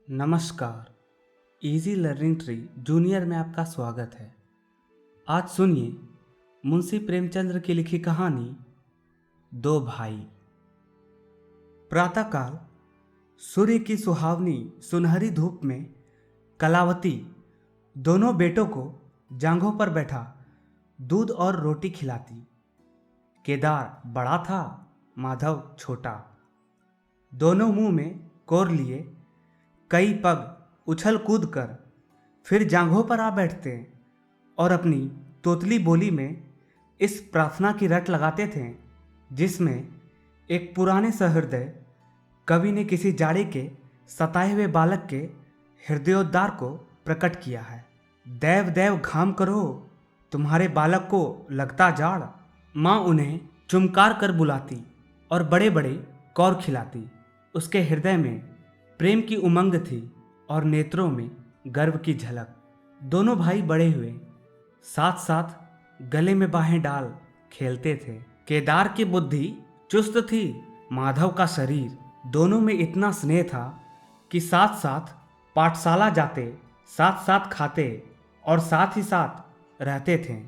नमस्कार। Easy learning tree junior में आपका स्वागत है। आज सुनिए मुंशी प्रेमचंद्र की लिखी कहानी दो भाई। प्रातःकाल सूर्य की सुहावनी सुनहरी धूप में कलावती दोनों बेटों को जांघों पर बैठा दूध और रोटी खिलाती। केदार बड़ा था, माधव छोटा। दोनों मुंह में कोर लिए कई पग उछल कूद कर फिर जांघों पर आ बैठते और अपनी तोतली बोली में इस प्रार्थना की रट लगाते थे जिसमें एक पुराने सहृदय कवि ने किसी जाड़े के सताए हुए बालक के हृदयोद्धार को प्रकट किया है। दैव दैव घाम करो, तुम्हारे बालक को लगता जाड़। माँ उन्हें चुमकार कर बुलाती और बड़े बड़े कौर खिलाती। उसके हृदय में प्रेम की उमंग थी और नेत्रों में गर्व की झलक। दोनों भाई बड़े हुए साथ साथ गले में बाहें डाल खेलते थे। केदार की बुद्धि चुस्त थी, माधव का शरीर। दोनों में इतना स्नेह था कि साथ साथ पाठशाला जाते, साथ साथ खाते और साथ ही साथ रहते थे।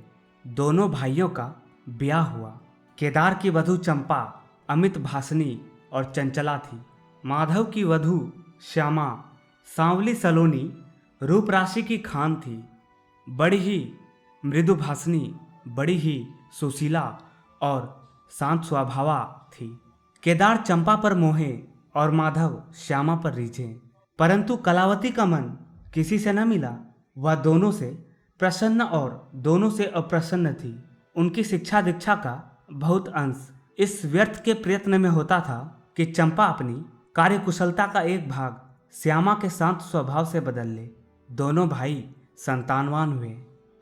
दोनों भाइयों का ब्याह हुआ। केदार की वधू चंपा अमित भाषणी और चंचला थी। माधव की वधू श्यामा सांवली सलोनी रूप राशि की खान थी। बड़ी ही मृदु भाषणी, बड़ी ही सुशीला और शांत स्वभावा थी। केदार चंपा पर मोहे और माधव श्यामा पर रीझे, परंतु कलावती का मन किसी से न मिला। वह दोनों से प्रसन्न और दोनों से अप्रसन्न थी। उनकी शिक्षा दीक्षा का बहुत अंश इस व्यर्थ के प्रयत्न में होता था कि चंपा अपनी कार्यकुशलता का एक भाग श्यामा के शांत स्वभाव से बदल ले। दोनों भाई संतानवान हुए।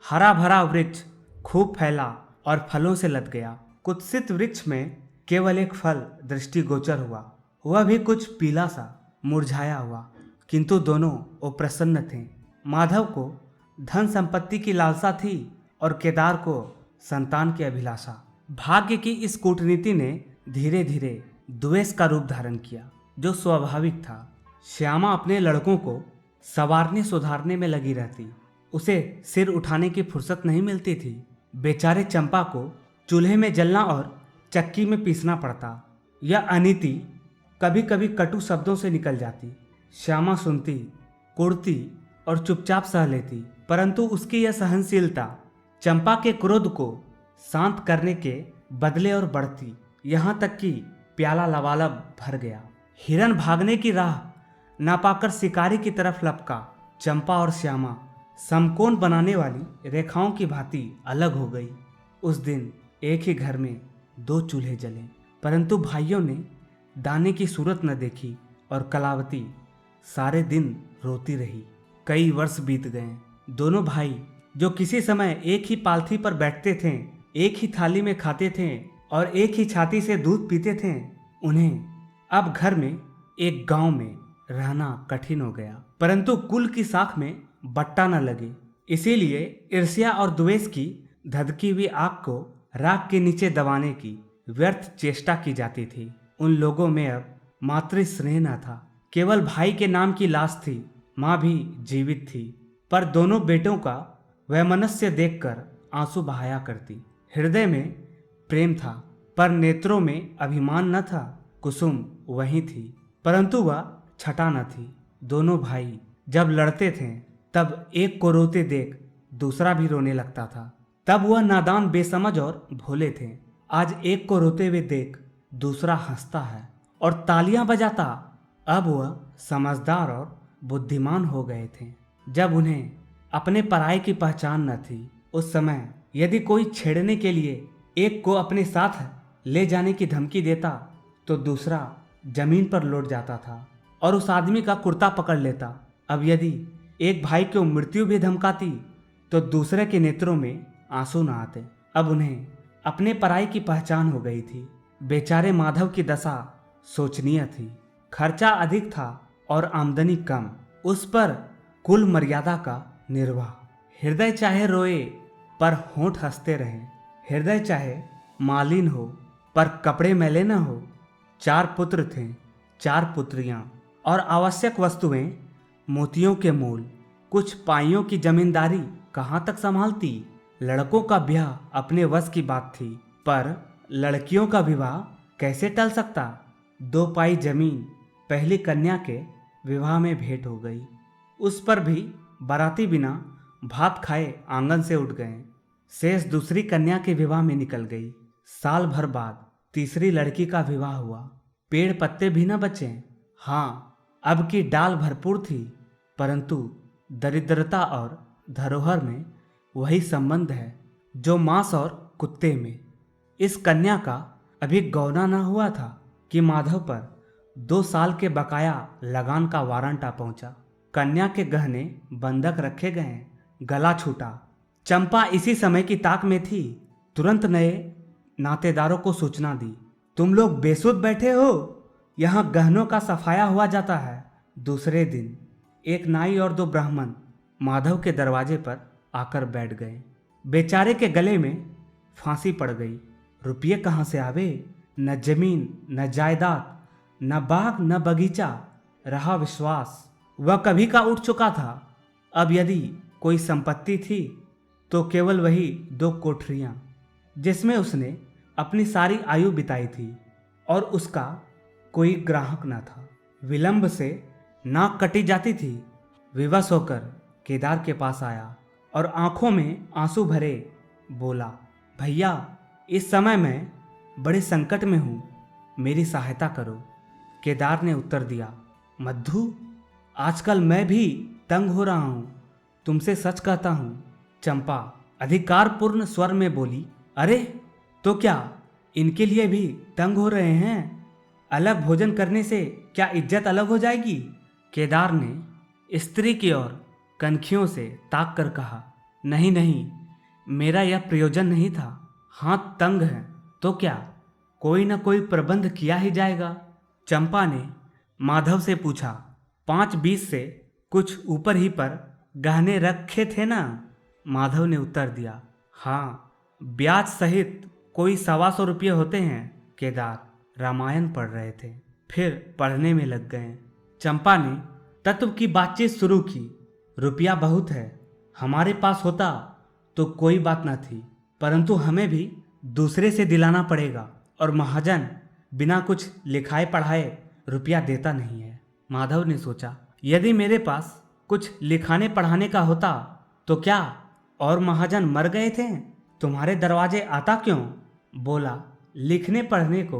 हरा भरा वृक्ष खूब फैला और फलों से लद गया। कुत्सित वृक्ष में केवल एक फल दृष्टिगोचर हुआ, वह भी कुछ पीला सा मुरझाया हुआ, किंतु दोनों अप्रसन्न थे। माधव को धन संपत्ति की लालसा थी और केदार को संतान की अभिलाषा। भाग्य की इस कूटनीति ने धीरे धीरे द्वेष का रूप धारण किया, जो स्वाभाविक था। श्यामा अपने लड़कों को संवारने सुधारने में लगी रहती, उसे सिर उठाने की फुर्सत नहीं मिलती थी। बेचारे चंपा को चूल्हे में जलना और चक्की में पीसना पड़ता। यह अनीति कभी कभी कटु शब्दों से निकल जाती। श्यामा सुनती, कुड़ती और चुपचाप सह लेती, परंतु उसकी यह सहनशीलता चंपा के क्रोध को शांत करने के बदले और बढ़ती, यहाँ तक कि प्याला लबालब भर गया। हिरन भागने की राह ना पाकर शिकारी की तरफ लपका। चंपा और श्यामा समकोण बनाने वाली रेखाओं की भांति अलग हो गई। उस दिन एक ही घर में दो चूल्हे जले, परंतु भाइयों ने दाने की सूरत न देखी और कलावती सारे दिन रोती रही। कई वर्ष बीत गए। दोनों भाई जो किसी समय एक ही पालथी पर बैठते थे, एक ही थाली में खाते थे और एक ही छाती से दूध पीते थे, उन्हें अब घर में एक गांव में रहना कठिन हो गया। परंतु कुल की साख में बट्टा न लगे, इसीलिए ईर्ष्या और द्वेष की धधकी हुई आग को राख के नीचे दबाने की व्यर्थ चेष्टा की जाती थी। उन लोगों में अब मातृ स्नेह न था, केवल भाई के नाम की लाश थी। माँ भी जीवित थी, पर दोनों बेटों का वैमनस्य देखकर आंसू बहाया करती। हृदय में प्रेम था, पर नेत्रों में अभिमान न था। कुसुम वही थी, परंतु वह छटा न थी। दोनों भाई जब लड़ते थे तब एक को रोते देख दूसरा भी रोने लगता था। तब वह नादान, बेसमझ और भोले थे। आज एक को रोते हुए देख दूसरा हंसता है और तालियां बजाता। अब वह समझदार और बुद्धिमान हो गए थे। जब उन्हें अपने पराये की पहचान न थी, उस समय यदि कोई छेड़ने के लिए एक को अपने साथ ले जाने की धमकी देता तो दूसरा जमीन पर लौट जाता था और उस आदमी का कुर्ता पकड़ लेता। अब यदि एक भाई को मृत्यु भी धमकाती तो दूसरे के नेत्रों में आंसू न आते। अब उन्हें अपने पराई की पहचान हो गई थी। बेचारे माधव की दशा शोचनीय थी। खर्चा अधिक था और आमदनी कम, उस पर कुल मर्यादा का निर्वाह। हृदय चाहे रोए पर होंठ हंसते रहें, हृदय चाहे मालिन हो पर कपड़े मैले न हो। 4 पुत्र थे, 4 पुत्रियां और आवश्यक वस्तुएं मोतियों के मोल, कुछ पाइयों की जमींदारी कहाँ तक संभालती। लड़कों का ब्याह अपने वश की बात थी, पर लड़कियों का विवाह कैसे टल सकता। 2 पाई जमीन पहली कन्या के विवाह में भेंट हो गई। उस पर भी बाराती बिना भात खाए आंगन से उठ गए। शेष दूसरी कन्या के विवाह में निकल गई। साल भर बाद तीसरी लड़की का विवाह हुआ। पेड़ पत्ते भी न बचे। हाँ, अब की डाल भरपूर थी, परंतु दरिद्रता और धरोहर में वही संबंध है जो मांस और कुत्ते में। इस कन्या का अभी गौना न हुआ था कि माधव पर 2 साल के बकाया लगान का वारंट आ पहुंचा। कन्या के गहने बंधक रखे गए, गला छूटा। चंपा इसी समय की ताक में थी। तुरंत नए नातेदारों को सूचना दी, तुम लोग बेसुध बैठे हो, यहाँ गहनों का सफाया हुआ जाता है। दूसरे दिन एक नाई और 2 ब्राह्मण माधव के दरवाजे पर आकर बैठ गए। बेचारे के गले में फांसी पड़ गई। रुपये कहाँ से आवे। न जमीन न जायदाद, न बाग न बगीचा, रहा विश्वास। वह कभी का उठ चुका था। अब यदि कोई संपत्ति थी तो केवल वही 2 कोठरियां जिसमें उसने अपनी सारी आयु बिताई थी, और उसका कोई ग्राहक न था। विलंब से नाक कटी जाती थी। विवश होकर केदार के पास आया और आंखों में आंसू भरे बोला, भैया, इस समय मैं बड़े संकट में हूँ, मेरी सहायता करो। केदार ने उत्तर दिया, मद्धु, आजकल मैं भी तंग हो रहा हूँ, तुमसे सच कहता हूँ। चंपा अधिकारपूर्ण स्वर में बोली, अरे तो क्या इनके लिए भी तंग हो रहे हैं। अलग भोजन करने से क्या इज्जत अलग हो जाएगी। केदार ने स्त्री की ओर कनखियों से ताक कर कहा, नहीं नहीं, मेरा यह प्रयोजन नहीं था। हाथ तंग है तो क्या, कोई न कोई प्रबंध किया ही जाएगा। चंपा ने माधव से पूछा, 5-20 से कुछ ऊपर ही पर गहने रखे थे ना। माधव ने उत्तर दिया, हाँ, ब्याज सहित कोई 125 रुपये होते हैं। केदार रामायण पढ़ रहे थे, फिर पढ़ने में लग गए। चंपा ने तत्व की बातचीत शुरू की। रुपया बहुत है, हमारे पास होता तो कोई बात न थी, परंतु हमें भी दूसरे से दिलाना पड़ेगा, और महाजन बिना कुछ लिखाए पढ़ाए रुपया देता नहीं है। माधव ने सोचा, यदि मेरे पास कुछ लिखाने पढ़ाने का होता तो क्या और महाजन मर गए थे, तुम्हारे दरवाजे आता क्यों। बोला, लिखने पढ़ने को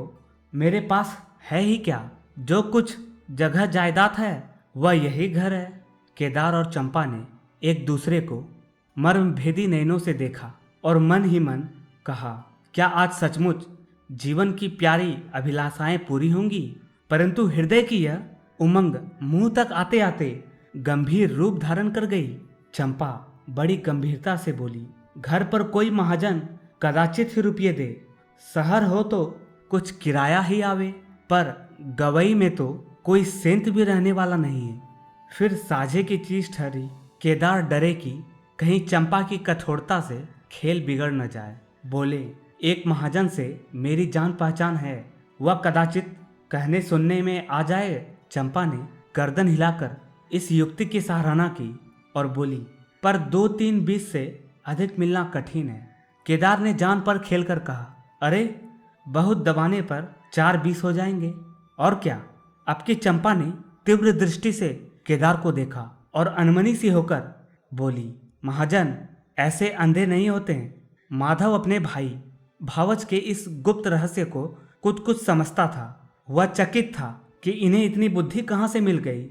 मेरे पास है ही क्या, जो कुछ जगह जायदाद है वह यही घर है। केदार और चंपा ने एक दूसरे को मर्मभेदी नयनों से देखा और मन ही मन कहा, क्या आज सचमुच जीवन की प्यारी अभिलाषाएं पूरी होंगी। परंतु हृदय की यह उमंग मुंह तक आते आते गंभीर रूप धारण कर गई। चंपा बड़ी गंभीरता से बोली, घर पर कोई महाजन कदाचित ही रुपये दे, शहर हो तो कुछ किराया ही आवे, पर गवई में तो कोई सेंत भी रहने वाला नहीं है। फिर साझे की चीज ठहरी। केदार डरे कि कहीं चंपा की कठोरता से खेल बिगड़ न जाए। बोले, एक महाजन से मेरी जान पहचान है, वह कदाचित कहने सुनने में आ जाए। चंपा ने गर्दन हिलाकर इस युक्ति की सराहना की और बोली, पर 2-3-20 से अधिक मिलना कठिन है। केदार ने जान पर खेलकर कहा, अरे बहुत दबाने पर 4-20 हो जाएंगे, और क्या। अब की चंपा ने तीव्र दृष्टि से केदार को देखा और अनमनी सी होकर बोली, महाजन ऐसे अंधे नहीं होते हैं। माधव अपने भाई भावच के इस गुप्त रहस्य को कुछ कुछ समझता था। वह चकित था कि इन्हें इतनी बुद्धि कहाँ से मिल गई।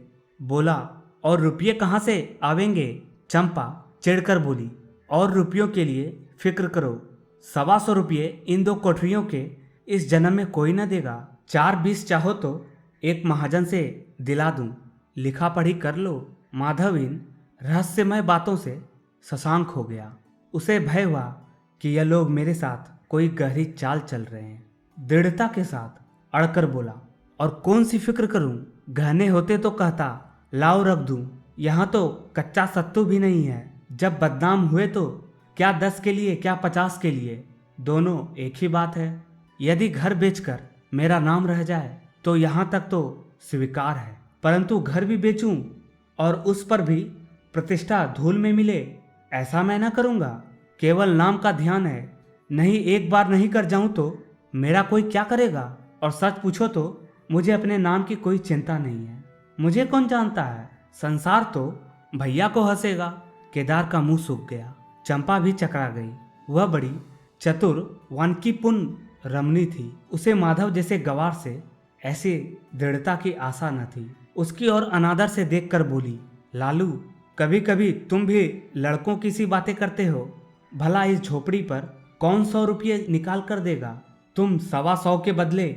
बोला, और रुपये कहाँ से आवेंगे। चंपा चिढ़कर बोली, और रुपयों के लिए फिक्र करो, 125 रुपये इन 2 कोठरियों के इस जन्म में कोई न देगा। 4-20 चाहो तो एक महाजन से दिला दूं, लिखा पढ़ी कर लो। माधव इन रहस्यमय बातों से शशांक हो गया। उसे भय हुआ कि यह लोग मेरे साथ कोई गहरी चाल चल रहे हैं। दृढ़ता के साथ अड़कर बोला, और कौन सी फिक्र करूं, गहने होते तो कहता लाओ रख दूं, यहाँ तो कच्चा सत्तू भी नहीं है। जब बदनाम हुए तो क्या 10 के लिए क्या 50 के लिए, दोनों एक ही बात है। यदि घर बेचकर मेरा नाम रह जाए तो यहाँ तक तो स्वीकार है, परंतु घर भी बेचूं और उस पर भी प्रतिष्ठा धूल में मिले, ऐसा मैं ना करूँगा। केवल नाम का ध्यान है, नहीं एक बार नहीं कर जाऊं तो मेरा कोई क्या करेगा। और सच पूछो तो मुझे अपने नाम की कोई चिंता नहीं है। मुझे कौन जानता है, संसार तो भैया को हंसेगा। केदार का मुंह सूख गया। चंपा भी चकरा गई। वह बड़ी चतुर वानकीपूर्ण रमणी थी। उसे माधव जैसे गवार से ऐसी दृढ़ता की आशा न थी। उसकी ओर अनादर से देखकर बोली, लालू कभी कभी तुम भी लड़कों की सी बातें करते हो। भला इस झोपड़ी पर कौन 100 रुपये निकाल कर देगा। तुम 125 के बदले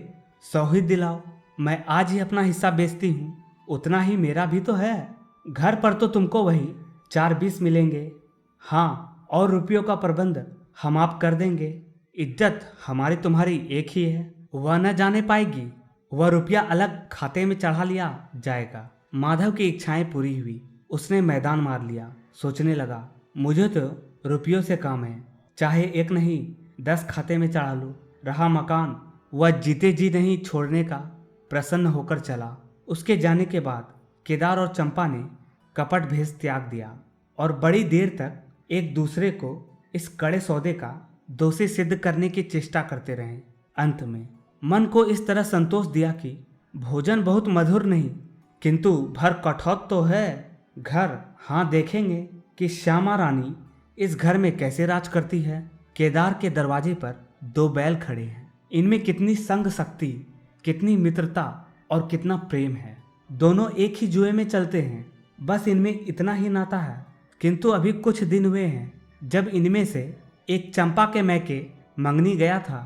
100 ही दिलाओ। मैं आज ही अपना हिस्सा बेचती हूँ, उतना ही मेरा भी तो है। घर पर तो तुमको वही 4-20 मिलेंगे। हाँ, और रुपयों का प्रबंध हम आप कर देंगे। इज्जत हमारी तुम्हारी एक ही है, वह न जाने पाएगी। वह रुपया अलग खाते में चढ़ा लिया जाएगा। माधव की इच्छाएं पूरी हुई। उसने मैदान मार लिया। सोचने लगा, मुझे तो रुपयों से काम है, चाहे एक नहीं 10 खाते में चढ़ा लूं। रहा मकान, वह जीते जी नहीं छोड़ने का प्रसन्न होकर चला। उसके जाने के बाद केदार और चंपा ने कपट भेष त्याग दिया और बड़ी देर तक एक दूसरे को इस कड़े सौदे का दोषी सिद्ध करने की चेष्टा करते रहे। अंत में मन को इस तरह संतोष दिया कि भोजन बहुत मधुर नहीं, किंतु भर कठौत तो है। घर, हाँ देखेंगे कि श्यामा रानी इस घर में कैसे राज करती है। केदार के दरवाजे पर 2 बैल खड़े हैं। इनमें कितनी संग शक्ति, कितनी मित्रता और कितना प्रेम है। दोनों एक ही जुए में चलते हैं, बस इनमें इतना ही नाता है। किंतु अभी कुछ दिन हुए हैं जब इनमें से एक चंपा के मैके मंगनी गया था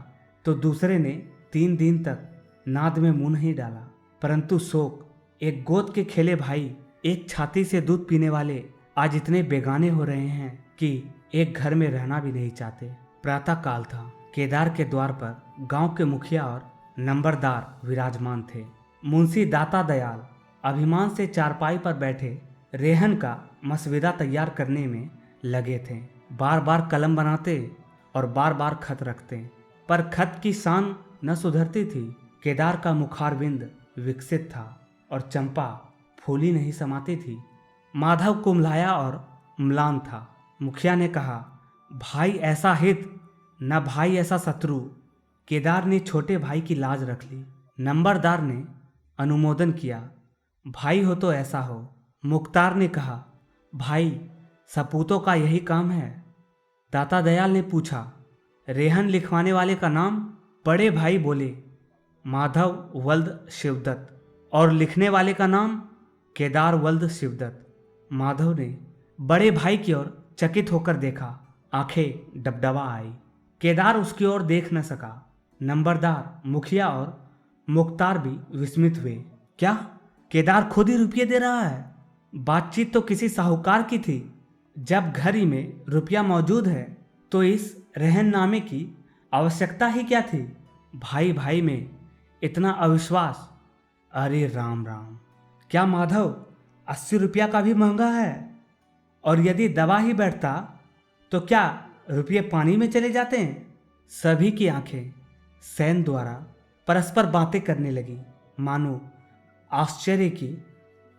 तो दूसरे ने 3 दिन तक नाद में मुंह नहीं डाला। परंतु शोक, एक गोद के खेले भाई, एक छाती से दूध पीने वाले आज इतने बेगाने हो रहे हैं कि एक घर में रहना भी नहीं चाहते। प्रातः काल था। केदार के द्वार पर गांव के मुखिया और नंबरदार विराजमान थे। मुंशी दाता दयाल अभिमान से चारपाई पर बैठे रेहन का मसविदा तैयार करने में लगे थे। बार बार कलम बनाते और बार बार खत रखते, पर खत की शान न सुधरती थी। केदार का मुखारविंद विकसित था और चंपा फूली नहीं समाती थी। माधव कुम्हलाया और म्लान था। मुखिया ने कहा, भाई ऐसा हित न भाई ऐसा शत्रु। केदार ने छोटे भाई की लाज रख ली। नंबरदार ने अनुमोदन किया, भाई हो तो ऐसा हो। मुख्तार ने कहा, भाई सपूतों का यही काम है। दाता दयाल ने पूछा, रेहन लिखवाने वाले का नाम? बड़े भाई बोले, माधव वल्द शिवदत्त। और लिखने वाले का नाम? केदार वल्द शिवदत्त। माधव ने बड़े भाई की ओर चकित होकर देखा। आंखें डबडबा आई। केदार उसकी ओर देख न सका। नंबरदार, मुखिया और मुख्तार भी विस्मित हुए। क्या केदार खुद ही रुपये दे रहा है? बातचीत तो किसी साहूकार की थी। जब घर ही में रुपया मौजूद है तो इस रहननामे की आवश्यकता ही क्या थी? भाई भाई में इतना अविश्वास! अरे राम राम! क्या माधव 80 रुपया का भी महंगा है? और यदि दबा ही बैठता तो क्या रुपये पानी में चले जाते हैं? सभी की आंखें सैन द्वारा परस्पर बातें करने लगी, मानो आश्चर्य की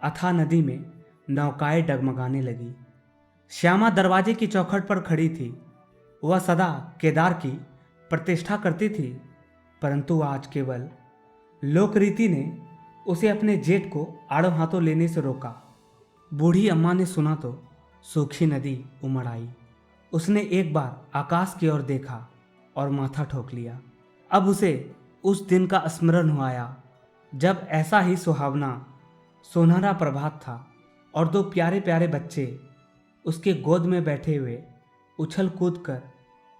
अथाह नदी में नौकाएं डगमगाने लगी। श्यामा दरवाजे की चौखट पर खड़ी थी। वह सदा केदार की प्रतिष्ठा करती थी, परंतु आज केवल लोकरीति ने उसे अपने जेठ को आड़ों हाथों लेने से रोका। बूढ़ी अम्मा ने सुना तो सूखी नदी उमड़ आई। उसने एक बार आकाश की ओर देखा और माथा ठोक लिया। अब उसे उस दिन का स्मरण हो आया जब ऐसा ही सुहावना सुनहरा प्रभात था और 2 प्यारे प्यारे बच्चे उसके गोद में बैठे हुए उछल कूद कर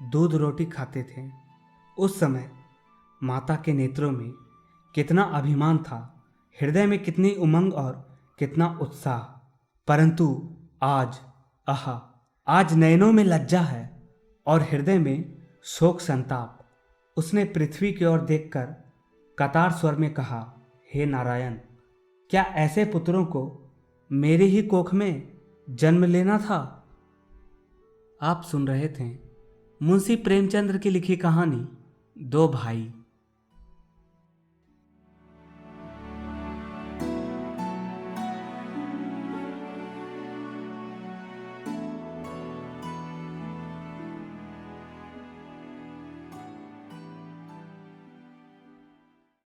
दूध रोटी खाते थे। उस समय माता के नेत्रों में कितना अभिमान था, हृदय में कितनी उमंग और कितना उत्साह। परंतु आज आज नयनों में लज्जा है और हृदय में शोक संताप। उसने पृथ्वी की ओर देखकर कतार स्वर में कहा, हे नारायण, क्या ऐसे पुत्रों को मेरे ही कोख में जन्म लेना था? आप सुन रहे थे मुंशी प्रेमचंद्र की लिखी कहानी 2 भाई।